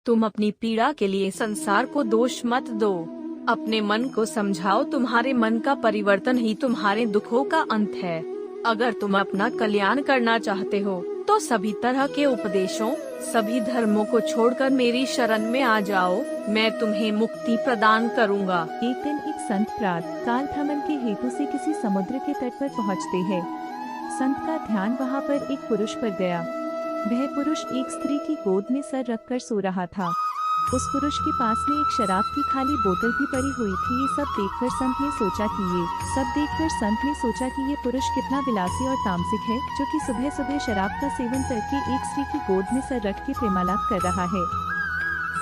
तुम अपनी पीड़ा के लिए संसार को दोष मत दो। अपने मन को समझाओ, तुम्हारे मन का परिवर्तन ही तुम्हारे दुखों का अंत है। अगर तुम अपना कल्याण करना चाहते हो तो सभी तरह के उपदेशों, सभी धर्मों को छोड़कर मेरी शरण में आ जाओ, मैं तुम्हें मुक्ति प्रदान करूंगा। एक दिन एक संत प्रातः काल भ्रमण के हेतु से किसी समुद्र के तट पर पहुँचते हैं। संत का ध्यान वहाँ पर एक पुरुष पर गया। वह पुरुष एक स्त्री की गोद में सर रखकर सो रहा था। उस पुरुष के पास में एक शराब की खाली बोतल भी पड़ी हुई थी। ये सब देखकर संत ने सोचा कि ये पुरुष कितना विलासी और तामसिक है, जो कि सुबह सुबह शराब का सेवन करके एक स्त्री की गोद में सर रख के प्रेमालाप कर रहा है।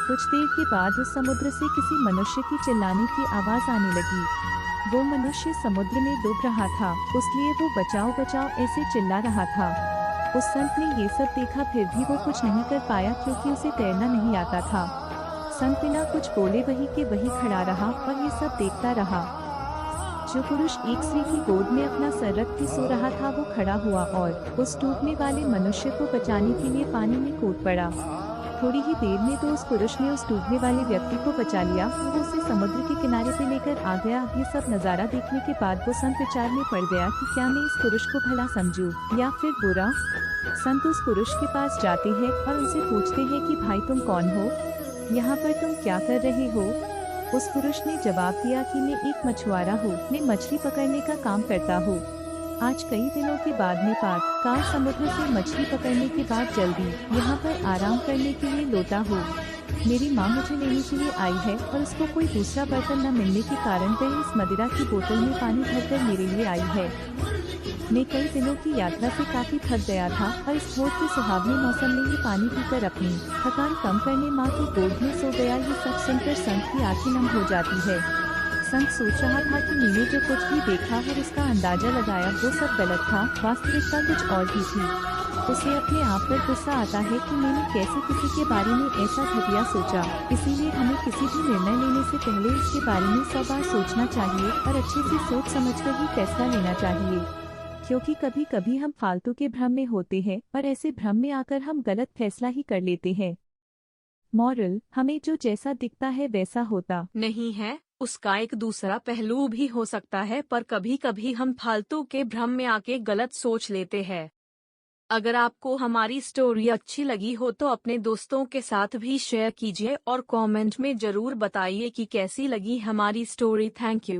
कुछ देर के बाद उस समुद्र से किसी मनुष्य की चिल्लाने की आवाज आने लगी। वो मनुष्य समुद्र में डूब रहा था, इसलिए वो बचाओ बचाओ ऐसे चिल्ला रहा था। उस संत ने ये सब देखा, फिर भी वो कुछ नहीं कर पाया क्योंकि उसे तैरना नहीं आता था। संत बिना कुछ बोले वहीं के वहीं खड़ा रहा और ये सब देखता रहा। जो पुरुष एक स्त्री की गोद में अपना सर रख के सो रहा था वो खड़ा हुआ और उस डूबने वाले मनुष्य को बचाने के लिए पानी में कूद पड़ा। थोड़ी ही देर में तो उस पुरुष ने उस डूबने वाले व्यक्ति को बचा लिया। वो उसे समुद्र के किनारे पे लेकर आ गया। ये सब नज़ारा देखने के बाद वो संत विचार में पड़ गया कि क्या मैं इस पुरुष को भला समझूं या फिर बुरा। संत उस पुरुष के पास जाते हैं और उनसे पूछते हैं कि भाई तुम कौन हो, यहाँ पर तुम क्या कर रहे हो। उस पुरुष ने जवाब दिया कि मैं एक मछुआरा हूँ, मैं मछली पकड़ने का काम करता हूँ। आज कई दिनों के बाद मैं पार काल समुद्र से मछली पकड़ने के बाद जल्दी यहाँ पर आराम करने के लिए लौटा हूँ। मेरी माँ मुझे लेने के लिए आई है और उसको कोई दूसरा बर्तन न मिलने के कारण वह इस मदिरा की बोतल में पानी भरकर मेरे लिए आई है। मैं कई दिनों की यात्रा से काफी थक गया था और इस भोर के सुहावने मौसम में ये पानी पीकर अपनी थकान कम करने माँ की गोद में सो गया। ये सब सुनकर संत की आंखें नम हो जाती है। संत सोच रहा था कि मैंने जो कुछ भी देखा और उसका अंदाजा लगाया वो सब गलत था, वास्तविकता कुछ और ही थी। उसे अपने आप पर गुस्सा आता है कि मैंने कैसे किसी के बारे में ऐसा घटिया सोचा। इसीलिए हमें किसी भी निर्णय लेने से पहले इसके बारे में 100 बार सोचना चाहिए और अच्छे से सोच समझकर ही फैसला लेना चाहिए, क्योंकि कभी कभी हम फालतू के भ्रम में होते हैं और ऐसे भ्रम में आकर हम गलत फैसला ही कर लेते हैं। मॉरल, हमें जो जैसा दिखता है वैसा होता नहीं है, उसका एक दूसरा पहलू भी हो सकता है, पर कभी कभी हम फालतू के भ्रम में आके गलत सोच लेते हैं। अगर आपको हमारी स्टोरी अच्छी लगी हो तो अपने दोस्तों के साथ भी शेयर कीजिए और कमेंट में जरूर बताइए कि कैसी लगी हमारी स्टोरी। Thank you.